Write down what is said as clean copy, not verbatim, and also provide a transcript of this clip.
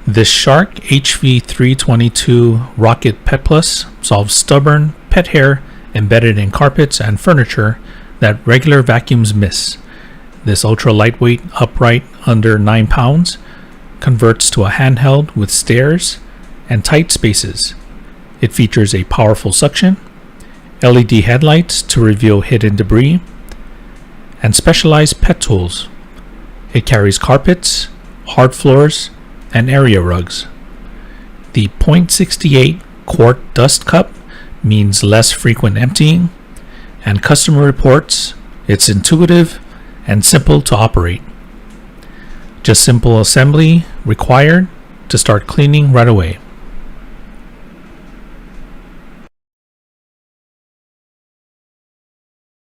This Shark HV322 Rocket Pet Plus solves stubborn pet hair embedded in carpets and furniture that regular vacuums miss. This ultra lightweight, upright, under 9 pounds, converts to a handheld with stairs and tight spaces. It features a powerful suction, LED headlights to reveal hidden debris, and specialized pet tools. It carries carpets, hard floors, and area rugs. The .68 quart dust cup means less frequent emptying, and customer reports it's intuitive and simple to operate. Just simple assembly required to start cleaning right away.